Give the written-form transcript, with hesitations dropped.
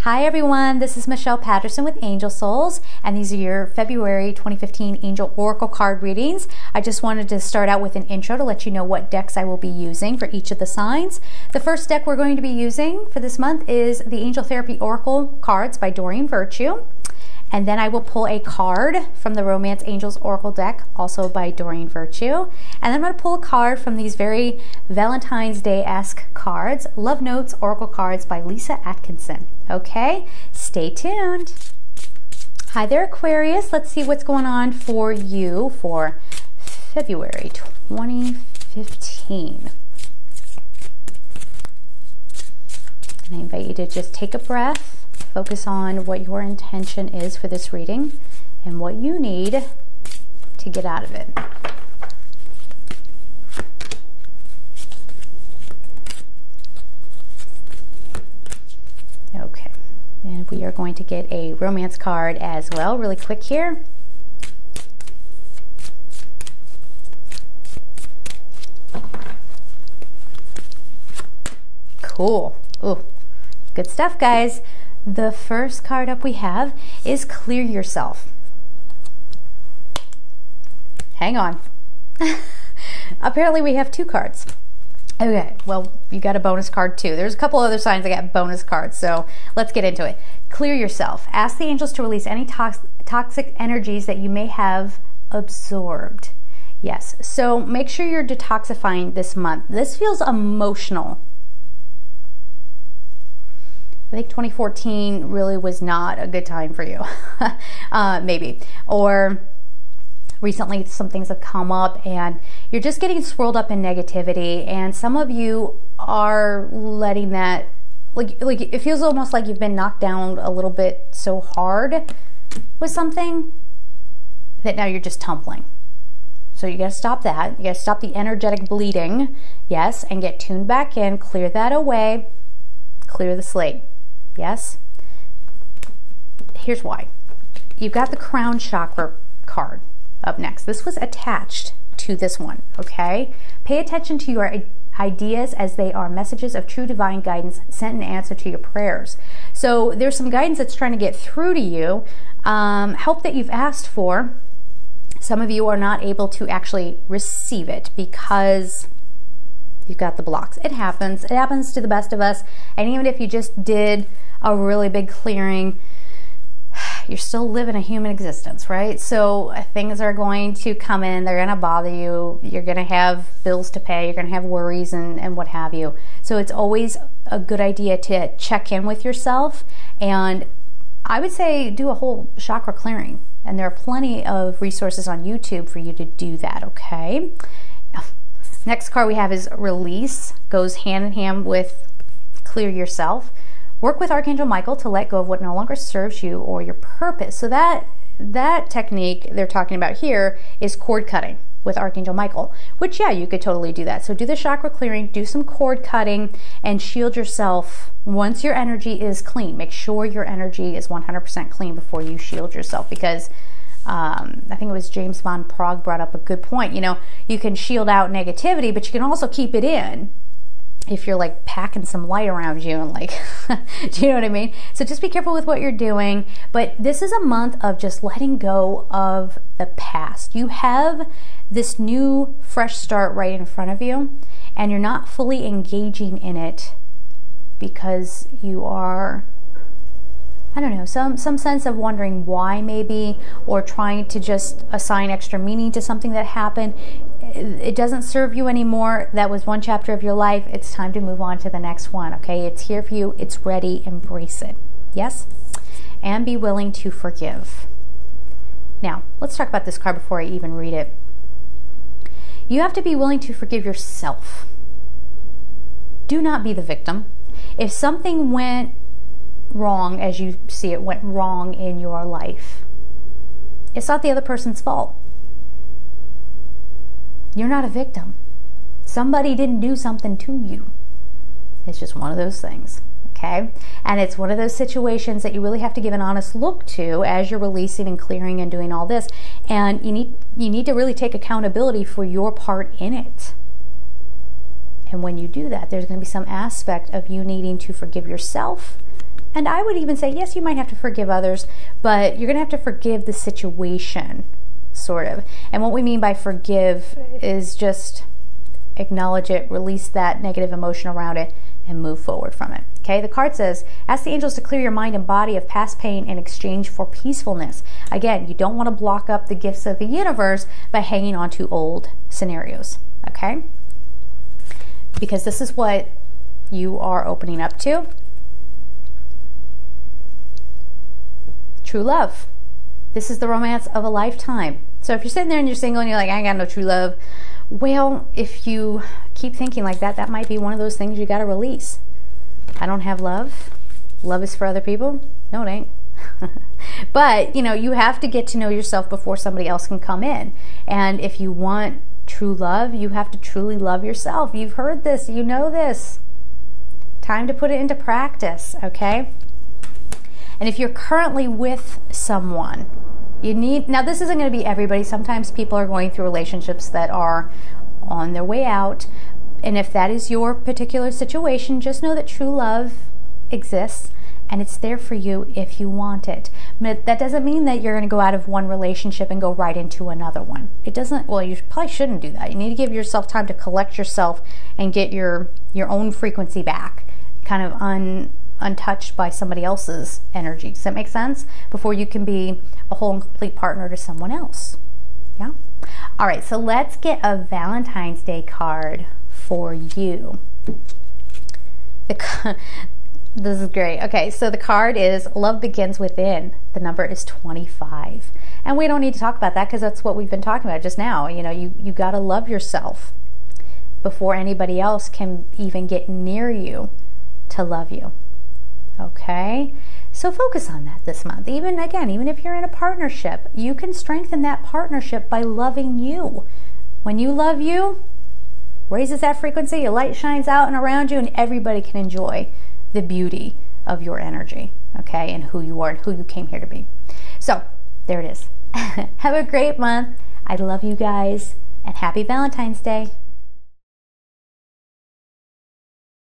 Hi everyone, this is Michelle Patterson with Angel Souls, and these are your February 2015 Angel Oracle card readings. I just wanted to start out with an intro to let you know what decks I will be using for each of the signs. The first deck we're going to be using for this month is the Angel Therapy Oracle cards by Doreen Virtue. And then I will pull a card from the Romance Angels Oracle deck, also by Doreen Virtue. And then I'm going to pull a card from these very Valentine's Day-esque cards, Love Notes Oracle cards by Lisa Atkinson. Okay, stay tuned. Hi there, Aquarius. Let's see what's going on for you for February 2015. And I invite you to just take a breath. Focus on what your intention is for this reading and what you need to get out of it. Okay, and we are going to get a romance card as well, really quick here. Cool. Ooh, good stuff, guys. The first card up we have is Clear Yourself. Hang on. Apparently we have two cards. Okay, well, you got a bonus card too. There's a couple other signs that got bonus cards, so let's get into it. Clear yourself. Ask the angels to release any toxic energies that you may have absorbed. Yes, so make sure you're detoxifying this month. This feels emotional. I think 2014 really was not a good time for you, maybe. Or recently some things have come up and you're just getting swirled up in negativity, and some of you are letting that, like it feels almost like you've been knocked down a little bit so hard with something that now you're just tumbling. So you gotta stop that. You gotta stop the energetic bleeding, yes, and get tuned back in, clear that away, clear the slate. Yes? Here's why. You've got the crown chakra card up next. This was attached to this one, okay? Pay attention to your ideas as they are messages of true divine guidance sent in answer to your prayers. So there's some guidance that's trying to get through to you, help that you've asked for. Some of you are not able to actually receive it because you've got the blocks. It happens. It happens to the best of us. And even if you just did a really big clearing, you're still living a human existence, right? So things are going to come in, they're going to bother you, you're going to have bills to pay, you're going to have worries and what have you. So it's always a good idea to check in with yourself, and I would say do a whole chakra clearing. And there are plenty of resources on YouTube for you to do that, okay? Next card we have is Release. Goes hand in hand with Clear Yourself. Work with Archangel Michael to let go of what no longer serves you or your purpose. So that technique they're talking about here is cord cutting with Archangel Michael, which, yeah, you could totally do that. So do the chakra clearing, do some cord cutting, and shield yourself once your energy is clean. Make sure your energy is 100% clean before you shield yourself, because I think it was James Van Prague brought up a good point. You know, you can shield out negativity, but you can also keep it in if you're like packing some light around you and like, do you know what I mean? So just be careful with what you're doing. But this is a month of just letting go of the past. You have this new fresh start right in front of you, and you're not fully engaging in it because you are, I don't know, some sense of wondering why maybe, or trying to just assign extra meaning to something that happened. It doesn't serve you anymore. That was one chapter of your life. It's time to move on to the next one, okay? It's here for you. It's ready. Embrace it. Yes? And be willing to forgive. Now, let's talk about this card before I even read it. You have to be willing to forgive yourself. Do not be the victim. If something went wrong, as you see it went wrong in your life, it's not the other person's fault. You're not a victim. Somebody didn't do something to you. It's just one of those things, okay? And it's one of those situations that you really have to give an honest look to as you're releasing and clearing and doing all this. And you need to really take accountability for your part in it. And when you do that, there's going to be some aspect of you needing to forgive yourself And I would even say, yes, you might have to forgive others, but you're going to have to forgive the situation, sort of. And what we mean by forgive is just acknowledge it, release that negative emotion around it, and move forward from it. Okay, the card says, ask the angels to clear your mind and body of past pain in exchange for peacefulness. Again, you don't want to block up the gifts of the universe by hanging on to old scenarios, okay? Because this is what you are opening up to. True love. This is the romance of a lifetime. So if you're sitting there and you're single and you're like, I ain't got no true love, well, if you keep thinking like that, that might be one of those things you got to release. I don't have love. Love is for other people. No, it ain't. But, you know, you have to get to know yourself before somebody else can come in. And if you want true love, you have to truly love yourself. You've heard this. You know this. Time to put it into practice, okay? And if you're currently with someone, you need, now this isn't going to be everybody. Sometimes people are going through relationships that are on their way out. And if that is your particular situation, just know that true love exists and it's there for you if you want it. But that doesn't mean that you're going to go out of one relationship and go right into another one. It doesn't, well, you probably shouldn't do that. You need to give yourself time to collect yourself and get your own frequency back, kind of untouched by somebody else's energy. Does that make sense? Before you can be a whole and complete partner to someone else. Yeah? All right, so let's get a Valentine's Day card for you. This is great. Okay, so the card is Love Begins Within. The number is 25. And we don't need to talk about that because that's what we've been talking about just now. You know, you got to love yourself before anybody else can even get near you to love you. Okay? So focus on that this month. Even if you're in a partnership, you can strengthen that partnership by loving you. When you love you, raises that frequency, your light shines out and around you, and everybody can enjoy the beauty of your energy, okay, and who you are and who you came here to be. So, there it is. Have a great month. I love you guys, and happy Valentine's Day.